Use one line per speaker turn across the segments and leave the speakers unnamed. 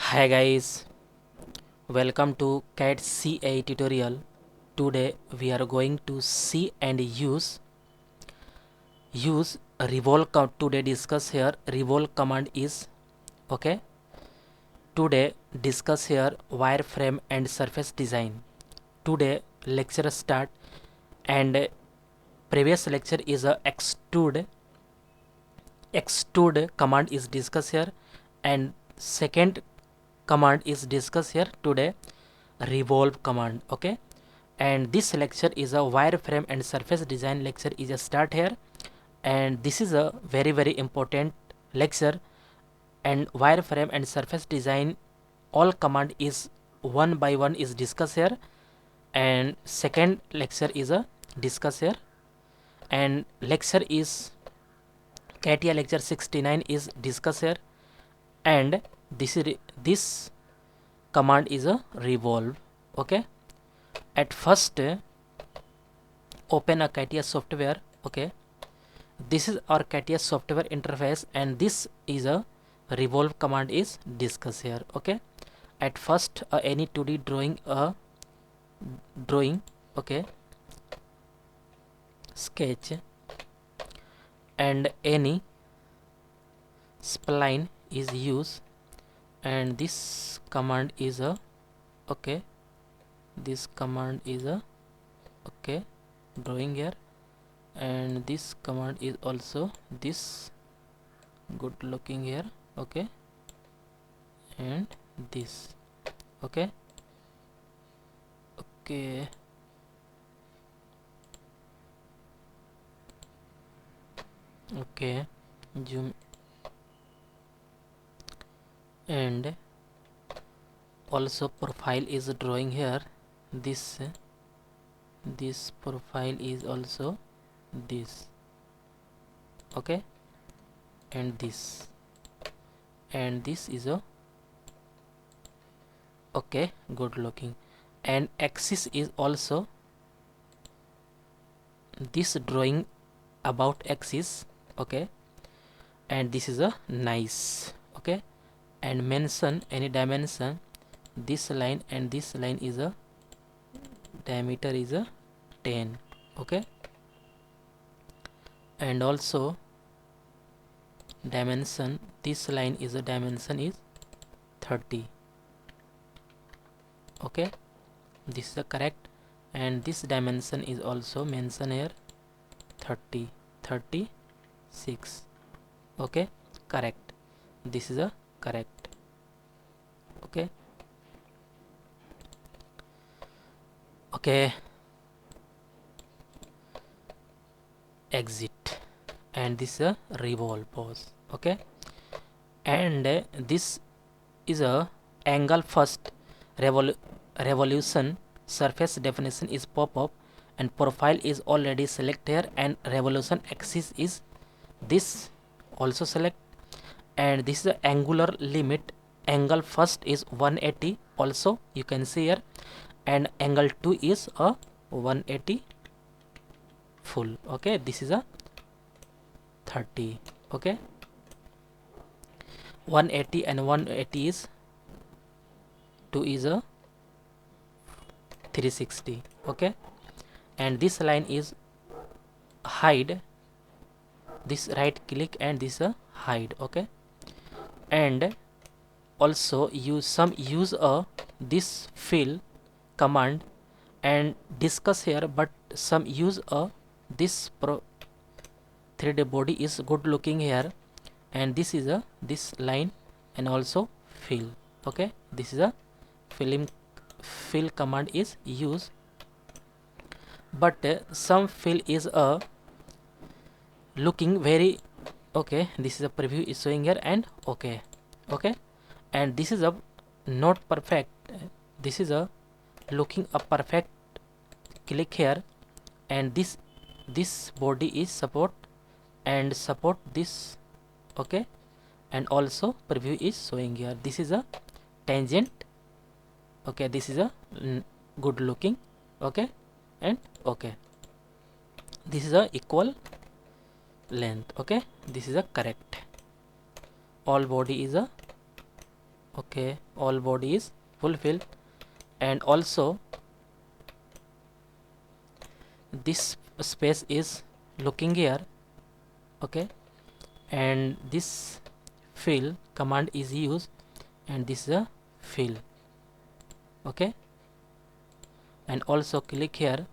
Hi guys, welcome to CAD CA tutorial. Today we are going to see and use revolve today discuss here revolve command is okay. Today discuss here wireframe and surface design. Today lecture start and previous lecture is a extrude command is discussed here and second command is discussed here today revolve command. Okay, and this lecture is a wireframe and surface design lecture is a start here, and this is a very important lecture. And wireframe and surface design all command is one by one is discussed here, and second lecture is a discuss here, and lecture is CATIA lecture 69 is discussed here, and this command is a revolve. Okay, at first open a CATIA software. Okay, this is our CATIA software interface and this is a revolve command is discussed here. Okay, at first any 2D drawing. Okay, sketch and any spline is used, and this command is a okay, this command is a okay drawing here, and this command is also this good looking here. Okay, and this okay. Okay, zoom, and also profile is drawing here. This profile is also this. Okay, and this is a okay good looking, and axis is also this drawing about axis. Okay, and this is a nice. Okay, and mention any dimension, this line and this line is a diameter is a 10. Okay, and also dimension, this line is a dimension is 30. Okay, this is the correct, and this dimension is also mentioned here 36. Okay, correct, this is a correct. Okay, exit, and this is a revolve pose. Okay, and this is a angle first revolution, surface definition is pop-up, and profile is already select here, and revolution axis is this also select, and this is the angular limit, angle first is 180 also you can see here, and angle 2 is a 180 full. Okay, this is a 30. Okay, 180 and 180 is 2 is a 360. Okay, and this line is hide, this right click and this hide. Okay, and also use this fill command and discuss here, but some use this 3D body is good looking here, and this is this line and also fill. Okay, this is a fill command is used, but some fill is looking very okay. This is a preview is showing here, and okay, and this is a not perfect, this is a looking a perfect. Click here, and this body is support and support this. Okay, and also preview is showing here, this is a tangent. Okay, this is a good looking. Okay, and okay, this is a equal length. Okay, this is a correct, all body is a Okay, all body is fulfilled, and also this space is looking here. Okay, and this fill command is used, and this is a fill. Okay, and also click here,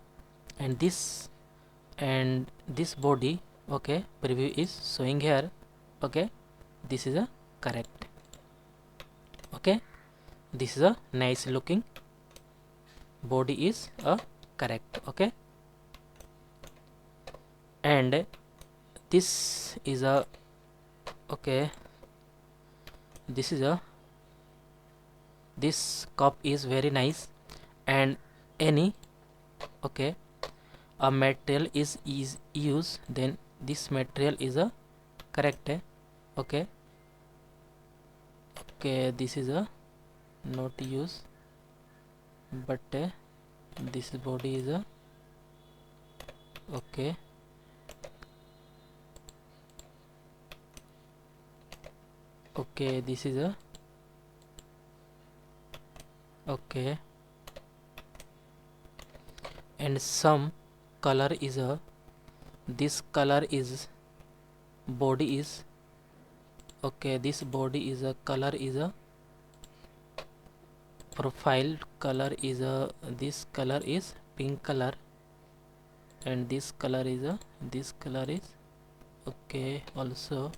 and this body, okay, preview is showing here. Okay, this is a correct. Okay, this is a nice looking body is a correct. Okay, and this is a, okay, this is a, this cup is very nice, and any, okay, a material is used, then this material is a correct. Okay, okay, this is a not use, but this body is a, okay, okay, this is a, okay, and some color is a, this color is, body is, okay, this body is a, color is a, profile color is a, this color is pink color, and this color is a, this color is, okay, also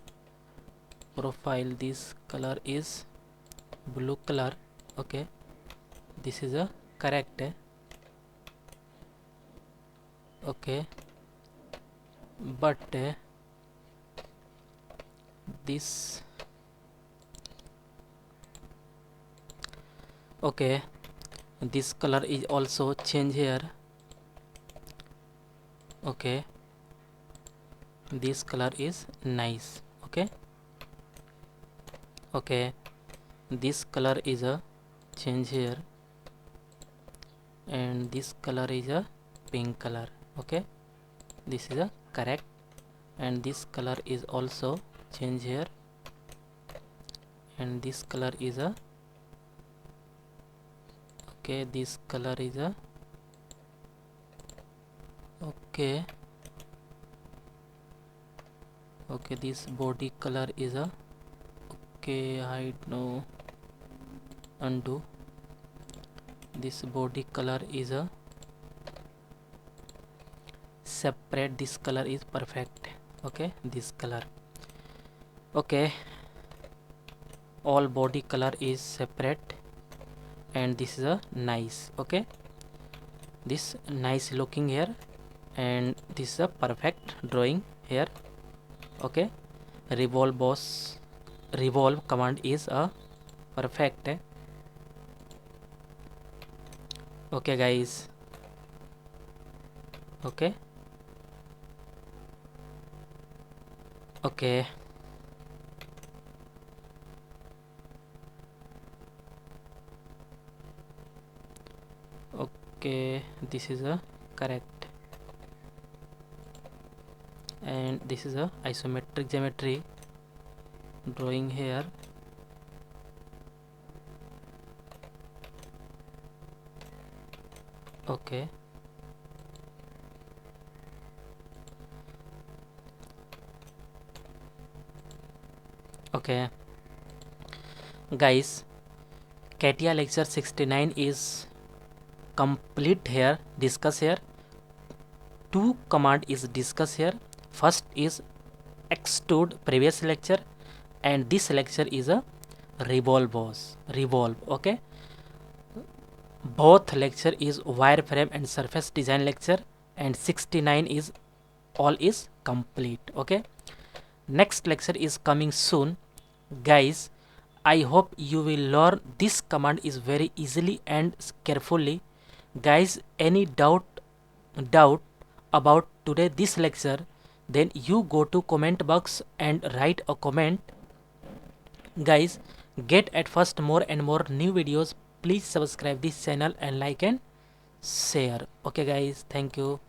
profile, this color is blue color. Okay, this is a correct. Okay, but this, okay, this color is also change here. Okay, this color is nice. Okay, okay, this color is a change here, and this color is a pink color. Okay, this is a correct, and this color is also change here, and this color is a, okay, this color is a, okay, okay, this body color is a, okay, hide, no, undo, this body color is a separate, this color is perfect. Okay, this color, okay, all body color is separate, and this is a nice. Okay, this nice looking here, and this is a perfect drawing here. Okay, revolve command is a perfect. Okay guys, okay, okay, okay, this is a correct, and this is a isometric geometry drawing here. Okay, okay guys, CATIA lecture 69 is complete here. Discuss here, two command is discuss here. First is extrude, previous lecture, and this lecture is a revolve. Okay, both lecture is wireframe and surface design lecture, and 69 is all is complete. Okay, next lecture is coming soon guys. I hope you will learn this command is very easily and carefully. Guys, any doubt about today this lecture, then you go to comment box and write a comment. Guys, get at first more and more new videos. Please subscribe this channel and like and share. Okay guys, thank you.